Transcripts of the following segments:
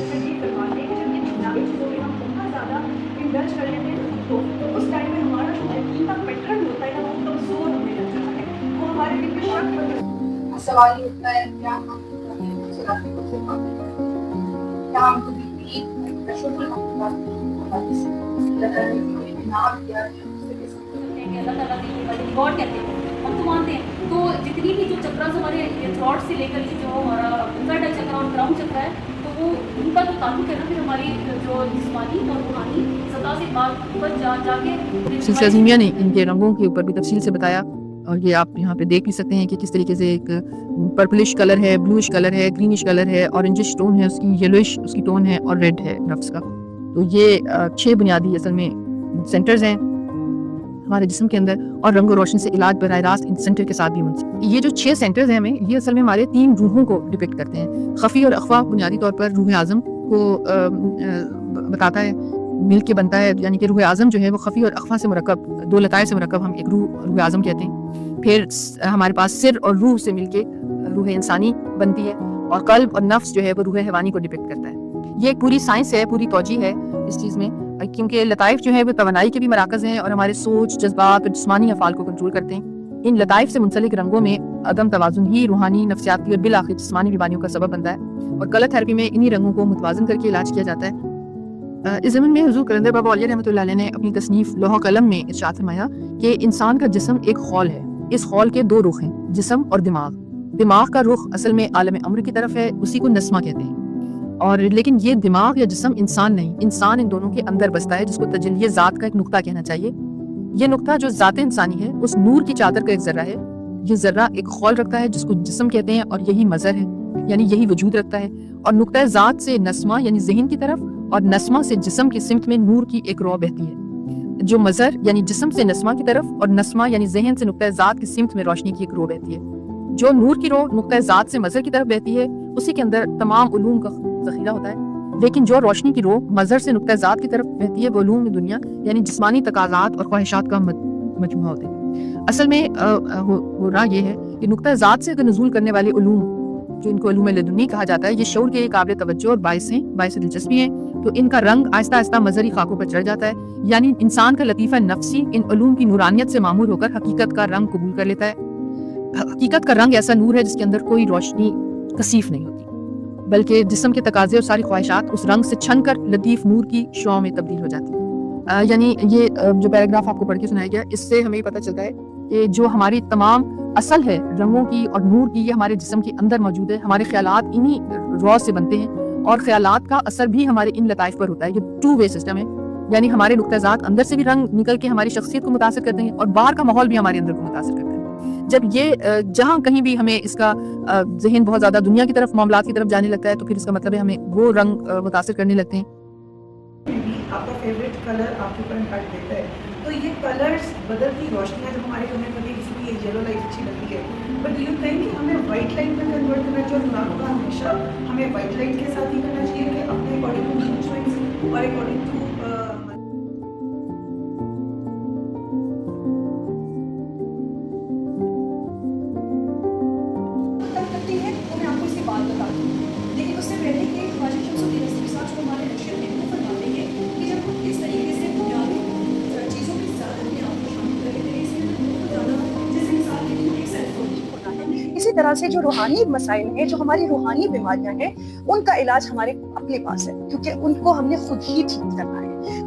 سے ڈیل کرواتے ہیں کہ جب یہ دنیاوی چیزوں پہ ہم بہت زیادہ انڈلج کر لیتے ہیں تو اس ٹائم میں ہمارا جو یقین کا پیٹرن ہوتا ہے نا وہ کمزور ہونے لگ جاتا ہے، وہ ہمارے دل میں شک بن سوال یہ ہوتا ہے کیا ہم سلاتی کو سے پاتے ہیں کیا ہم کبھی بھی شکر نام کیا کہ اللہ تعالیٰ کی ریوارڈ کہتے ہیں ہم تو مانتے ہیں. تو جتنی بھی جو چکراز ہمارے تھراٹ سے لے کر کے جو ہمارا انسرٹ چکر اور گراؤنڈ چکر ہے تو وہ ان کا جو تعلق ہے نا پھر ہماری جو جسمانی اور روحانی سطح سے بات پر جا کے سلسلہ زیمیہ نے ان کے رنگوں کے اوپر بھی تفصیل سے بتایا، اور یہ آپ یہاں پہ دیکھ بھی سکتے ہیں کہ کس طریقے سے ایک پرپلش کلر ہے، بلوش کلر ہے، گرینش کلر ہے، اورنجش ٹون ہے اس کی، یلوش اس کی ٹون ہے، اور ریڈ ہے نفس کا. تو یہ 6 بنیادی اصل میں سینٹرز ہیں ہمارے جسم کے اندر، اور رنگ و روشنی سے علاج براہ راست ان سینٹر کے ساتھ بھی منسلک. یہ جو 6 سینٹرز ہیں ہمیں، یہ اصل میں ہمارے 3 روحوں کو ڈپکٹ کرتے ہیں. خفی اور اخفا بنیادی طور پر روح اعظم کو بتاتا ہے، مل کے بنتا ہے، یعنی کہ روح اعظم جو ہے وہ خفی اور اخفا سے مرکب، 2 لطائف سے مرکب ہم ایک روح اعظم کہتے ہیں. پھر ہمارے پاس سر اور روح سے مل کے روح انسانی بنتی ہے، اور قلب اور نفس جو ہے وہ روح حیوانی کو ڈپکٹ کرتا ہے. یہ ایک پوری سائنس ہے، پوری توجہ ہے اس چیز میں، کیونکہ لطائف جو ہے وہ توانائی کے بھی مراکز ہیں اور ہمارے سوچ، جذبات اور جسمانی افعال کو کنٹرول کرتے ہیں. ان لطائف سے منسلک رنگوں میں عدم توازن ہی روحانی، نفسیاتی اور بالآخر جسمانی بیماریوں کا سبب بنتا ہے، اور کلر تھراپی میں انہی رنگوں کو متوازن کر کے علاج کیا جاتا ہے. اس زمن میں حضور کلندر بابا اولیاء رحمۃ اللہ علیہ نے اپنی تصنیف لوح و قلم میں ارشاد فرمایا کہ انسان کا جسم ایک خول ہے، اس خول کے 2 رخ ہیں، جسم اور دماغ. دماغ کا رخ اصل میں عالم امر کی طرف ہے، اسی کو نسمہ کہتے ہیں. اور لیکن یہ دماغ یا جسم انسان نہیں، انسان ان دونوں کے اندر بستا ہے، جس کو تجلی ذات کا ایک نقطہ کہنا چاہیے. یہ نقطہ جو ذات انسانی ہے اس نور کی چادر کا ایک ذرہ ہے. یہ ذرہ ایک خول رکھتا ہے جس کو جسم کہتے ہیں، اور یہی مظہر ہے، یعنی یہی وجود رکھتا ہے. اور نقطہ ذات سے نسمہ یعنی ذہن کی طرف، اور نسمہ سے جسم کی سمت میں نور کی ایک رو بہتی ہے. جو مظہر یعنی جسم سے نسمہ کی طرف، اور نسمہ یعنی ذہن سے نقطہ ذات کی سمت میں روشنی کی ایک رو بہتی ہے. جو نور کی رو نقطہ ذات سے مظہر کی طرف بہتی ہے اسی کے اندر تمام علوم کا ذخیرہ ہوتا ہے. لیکن جو روشنی کی رو مظہر سے نقطہ ذات کی طرف بہتی ہے وہ علوم دنیا یعنی جسمانی تقاضات اور خواہشات کا مجموعہ ہوتے ہیں. اصل میں ہو رہا یہ ہے کہ نقطہ ذات سے نزول کرنے والے علوم، جو ان کو علوم لدنی کہا جاتا ہے، یہ شعور کے قابل توجہ اور باعث دلچسپی ہیں. تو ان کا رنگ آہستہ آہستہ مظہری خاکوں پر چڑھ جاتا ہے، یعنی انسان کا لطیفہ نفسی ان علوم کی نورانیت سے معمور ہو کر حقیقت کا رنگ قبول کر لیتا ہے. حقیقت کا رنگ ایسا نور ہے جس کے اندر کوئی روشنی کثیف نہیں ہوتی، بلکہ جسم کے تقاضے اور ساری خواہشات اس رنگ سے چھن کر لطیف نور کی شعاع میں تبدیل ہو جاتی ہے. یعنی یہ جو پیراگراف آپ کو پڑھ کے سنایا گیا، اس سے ہمیں پتہ چلتا ہے کہ جو ہماری تمام اصل ہے رنگوں کی اور نور کی، یہ ہمارے جسم کے اندر موجود ہے. ہمارے خیالات انہی رو سے بنتے ہیں، اور خیالات کا اثر بھی ہمارے ان لطائف پر ہوتا ہے. یہ 2 وے سسٹم ہے، یعنی ہمارے نقطہ ذات اندر سے بھی رنگ نکل کے ہماری شخصیت کو متاثر کرتے ہیں، اور باہر کا ماحول بھی ہمارے اندر کو متاثر کرتا ہے. جب یہ جہاں کہیں بھی ہمیں اس کا ذہن بہت زیادہ دنیا کی طرف، معاملات کی طرف جانے لگتا ہے، تو پھر اس کا مطلب ہے ہمیں وہ رنگ متاثر کرنے لگتے ہیں. آپ کا فیوریٹ کلر آپ کے اوپر امپیکٹ دیتا ہے. تو یہ کلرز بدلتی روشنیاں جب ہمارے کمرے میں کسی کو یہ یلو لائٹ اچھی لگتی ہے، بٹ یو تھنک کہ ہمیں وائٹ لائٹ میں کنورٹ کرنا چاہیے. اور ہوگا ہمیشہ ہمیں وائٹ لائٹ کے ساتھ ہی کرنا چاہیے کہ اپنے اکارڈنگ ٹو موڈ سوئنگس اور اکارڈنگ ٹو کرتی ہے. تو میں آپ کو اس کی بات بتاتی ہوں، لیکن اس سے پہلے کہ خواجہ شمس الدین اصلی صاحب جو ہمارے اشعار میں وہ فرماتے ہیں کہ جب ہم اس طریقے سے بنیادی چیزوں کی زیادہ میں آپ کو شامل کریں گے، اس میں بہت زیادہ جیسے مثال کے لیے ایک سیلف ہوتا ہے. اسی طرح سے جو روحانی مسائل ہیں، جو ہماری روحانی بیماریاں ہیں، ان کا علاج ہمارے اپنے پاس ہے، کیونکہ ان کو ہم نے خود ہی ٹھیک کرنا ہے.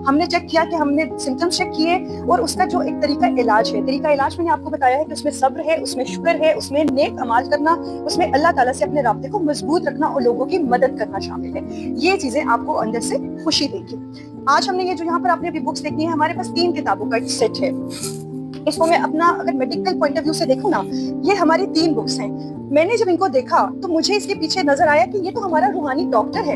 ہم نے چیک کیا کہ ہم نے سمٹمز چیک کیے، اور اس کا جو ایک طریقہ علاج ہے، طریقہ علاج میں نے آپ کو بتایا ہے کہ اس میں صبر ہے، اس میں شکر ہے، اس میں نیک اعمال کرنا، اس میں اللہ تعالیٰ سے اپنے رابطے کو مضبوط رکھنا اور لوگوں کی مدد کرنا شامل ہے. یہ چیزیں آپ کو اندر سے خوشی دیں گی. آج ہم نے یہ جو یہاں پر آپ نے ابھی بکس دیکھی ہیں، ہمارے پاس 3 کتابوں کا ایک سیٹ ہے. اس کو میں اپنا اگر میڈیکل پوائنٹ آف ویو سے دیکھوں نا، یہ ہماری 3 بکس ہیں. میں نے جب ان کو دیکھا تو مجھے اس کے پیچھے نظر آیا کہ یہ تو ہمارا روحانی ڈاکٹر ہے.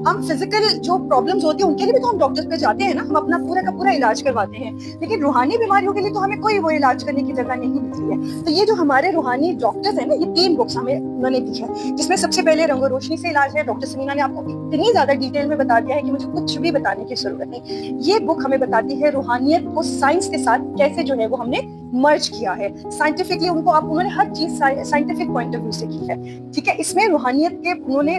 ہم فزیکل جو پرابلمز ہوتی ہیں ان کے لیے بھی تو ہم ڈاکٹر پہ جاتے ہیں نا، ہم اپنا پورا کا پورا علاج کرواتے ہیں، لیکن روحانی بیماریوں کے لیے تو ہمیں کوئی وہ علاج کرنے کی جگہ نہیں ملتی ہے. تو یہ جو ہمارے روحانی ڈاکٹرز ہیں نا، یہ 3 بکس ہمیں انہوں نے دی ہے، جس میں سب سے پہلے رنگ و روشنی سے علاج ہے. ڈاکٹر سمینا نے آپ کو اتنی زیادہ ڈیٹیل میں بتا دیا ہے کہ مجھے کچھ بھی بتانے کی ضرورت نہیں. یہ بک ہمیں بتاتی ہے روحانیت کو سائنس کے ساتھ کیسے جو ہے وہ ہم نے مرج کیا ہے. سائنٹیفکلی انہوں نے ہر چیز سائنٹیفک پوائنٹ آف ویو سے کی ہے. ٹھیک ہے، اس میں روحانیت کے انہوں نے